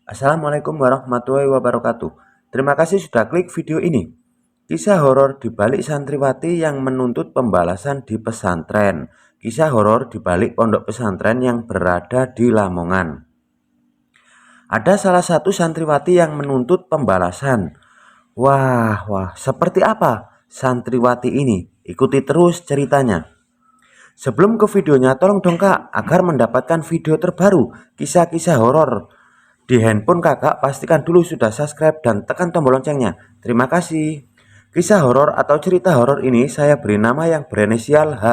Assalamualaikum warahmatullahi wabarakatuh. Terima kasih sudah klik video ini. Kisah horor di balik santriwati yang menuntut pembalasan di pesantren. Kisah horor di balik pondok pesantren yang berada di Lamongan. Ada salah satu santriwati yang menuntut pembalasan. Wah, seperti apa santriwati ini? Ikuti terus ceritanya. Sebelum ke videonya, tolong dong kak, agar mendapatkan video terbaru kisah-kisah horor di handphone kakak, pastikan dulu sudah subscribe dan tekan tombol loncengnya. Terima kasih. Kisah horor atau cerita horor ini saya beri nama yang berinisial H,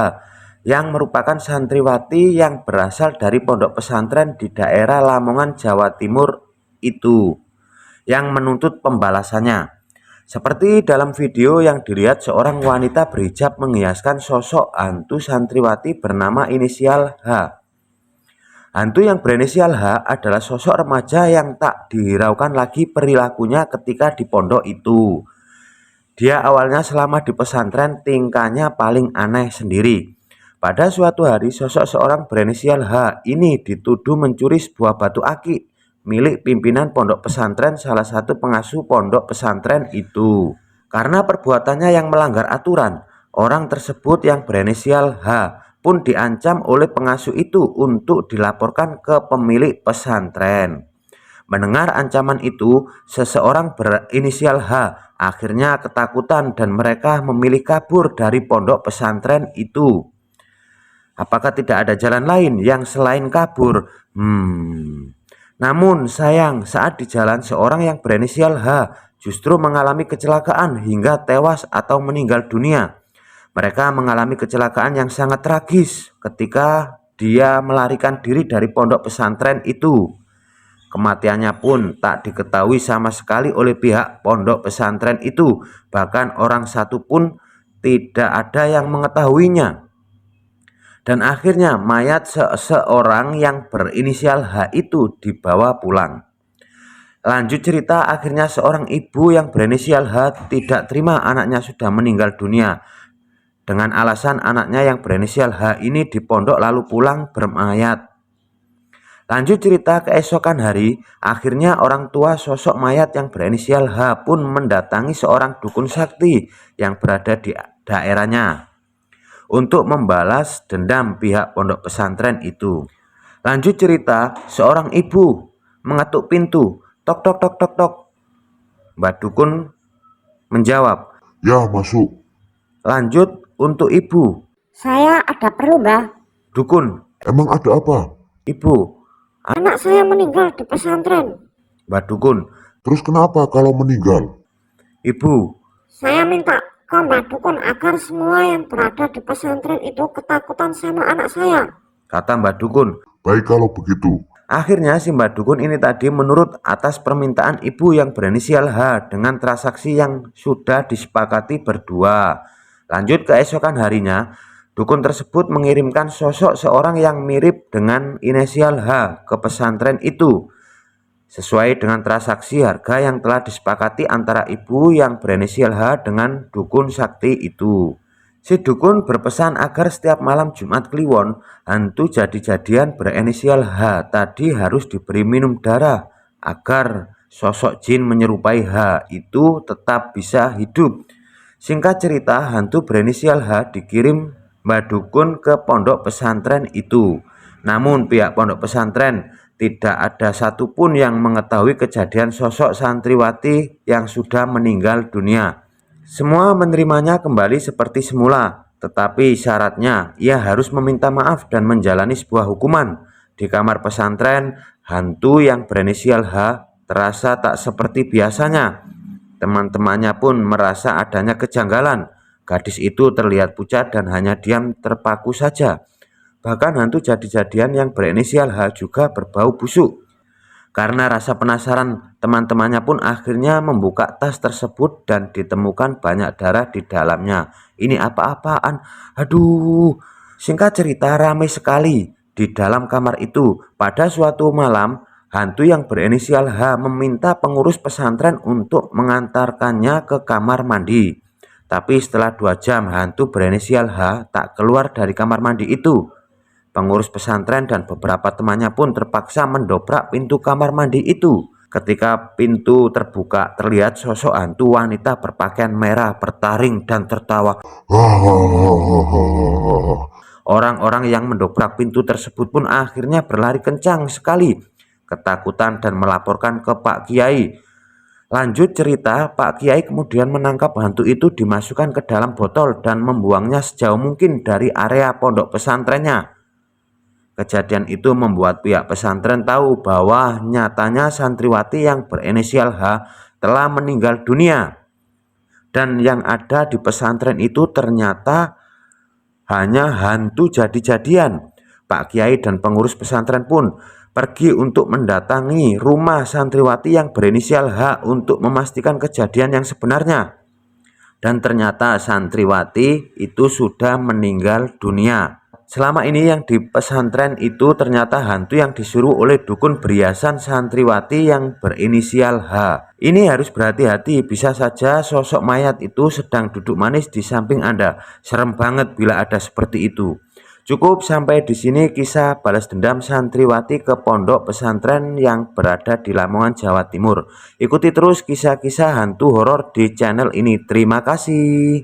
yang merupakan santriwati yang berasal dari pondok pesantren di daerah Lamongan, Jawa Timur itu, yang menuntut pembalasannya. Seperti dalam video yang dilihat, seorang wanita berhijab menghiaskan sosok hantu santriwati bernama inisial H. Hantu yang berinisial H adalah sosok remaja yang tak dihiraukan lagi perilakunya ketika di pondok itu. Dia awalnya selama di pesantren tingkahnya paling aneh sendiri. Pada suatu hari, sosok seorang berinisial H ini dituduh mencuri sebuah batu akik milik pimpinan pondok pesantren, salah satu pengasuh pondok pesantren itu. Karena perbuatannya yang melanggar aturan, orang tersebut yang berinisial H pun diancam oleh pengasuh itu untuk dilaporkan ke pemilik pesantren. Mendengar ancaman itu, seseorang berinisial H akhirnya ketakutan dan mereka memilih kabur dari pondok pesantren itu. Apakah tidak ada jalan lain yang selain kabur? Namun sayang, saat di jalan seorang yang berinisial H justru mengalami kecelakaan hingga tewas atau meninggal dunia. Mereka mengalami kecelakaan yang sangat tragis ketika dia melarikan diri dari pondok pesantren itu. Kematiannya pun tak diketahui sama sekali oleh pihak pondok pesantren itu. Bahkan orang satu pun tidak ada yang mengetahuinya. Dan akhirnya mayat seseorang yang berinisial H itu dibawa pulang. Lanjut cerita, akhirnya seorang ibu yang berinisial H tidak terima anaknya sudah meninggal dunia. Dengan alasan anaknya yang berinisial H ini di pondok lalu pulang bermayat. Lanjut cerita, keesokan hari, akhirnya orang tua sosok mayat yang berinisial H pun mendatangi seorang dukun sakti yang berada di daerahnya untuk membalas dendam pihak pondok pesantren itu. Lanjut cerita, seorang ibu mengetuk pintu. Tok tok tok tok tok. Mbak dukun menjawab, Ya, masuk. lanjut untuk ibu. Saya ada perlu, Mbah. Dukun, Emang ada apa? ibu. Anak saya meninggal di pesantren. Mbak dukun, Terus kenapa kalau meninggal? ibu. Saya minta ke Mbah Dukun agar semua yang berada di pesantren itu ketakutan sama anak saya. Kata Mbak dukun. Baik kalau begitu. Akhirnya si Mbak dukun ini tadi menurut atas permintaan ibu yang berinisial H dengan transaksi yang sudah disepakati berdua. Lanjut keesokan harinya, dukun tersebut mengirimkan sosok seorang yang mirip dengan inisial H ke pesantren itu. Sesuai dengan transaksi harga yang telah disepakati antara ibu yang berinisial H dengan dukun sakti itu. Si dukun berpesan agar setiap malam Jumat Kliwon, hantu jadi-jadian berinisial H tadi harus diberi minum darah agar sosok jin menyerupai H itu tetap bisa hidup. Singkat cerita, hantu berinisial H dikirim Mbak Dukun ke pondok pesantren itu. Namun pihak pondok pesantren tidak ada satupun yang mengetahui kejadian sosok santriwati yang sudah meninggal dunia. Semua menerimanya kembali seperti semula, tetapi syaratnya ia harus meminta maaf dan menjalani sebuah hukuman. Di kamar pesantren, hantu yang berinisial H terasa tak seperti biasanya. Teman-temannya pun merasa adanya kejanggalan. Gadis itu terlihat pucat dan hanya diam terpaku saja. Bahkan hantu jadi-jadian yang berinisial H juga berbau busuk. Karena rasa penasaran, teman-temannya pun akhirnya membuka tas tersebut dan ditemukan banyak darah di dalamnya. Ini apa-apaan? Aduh, singkat cerita ramai sekali di dalam kamar itu. Pada suatu malam, hantu yang berinisial H meminta pengurus pesantren untuk mengantarkannya ke kamar mandi. Tapi setelah 2 jam, hantu berinisial H tak keluar dari kamar mandi itu. Pengurus pesantren dan beberapa temannya pun terpaksa mendobrak pintu kamar mandi itu. Ketika pintu terbuka, terlihat sosok hantu wanita berpakaian merah bertaring dan tertawa. Hahaha. Orang-orang yang mendobrak pintu tersebut pun akhirnya berlari kencang sekali, ketakutan dan melaporkan ke Pak Kiai. Lanjut cerita, Pak Kiai kemudian menangkap hantu itu, dimasukkan ke dalam botol dan membuangnya sejauh mungkin dari area pondok pesantrennya. Kejadian itu membuat pihak pesantren tahu bahwa nyatanya santriwati yang berinisial H telah meninggal dunia. Dan yang ada di pesantren itu ternyata hanya hantu jadi-jadian. Pak Kiai dan pengurus pesantren pun pergi untuk mendatangi rumah santriwati yang berinisial H untuk memastikan kejadian yang sebenarnya. Dan ternyata santriwati itu sudah meninggal dunia. Selama ini yang di pesantren itu ternyata hantu yang disuruh oleh dukun beriasan santriwati yang berinisial H. Ini harus berhati-hati, bisa saja sosok mayat itu sedang duduk manis di samping Anda. Serem banget bila ada seperti itu. Cukup sampai di sini kisah balas dendam santriwati ke pondok pesantren yang berada di Lamongan, Jawa Timur. Ikuti terus kisah-kisah hantu horor di channel ini. Terima kasih.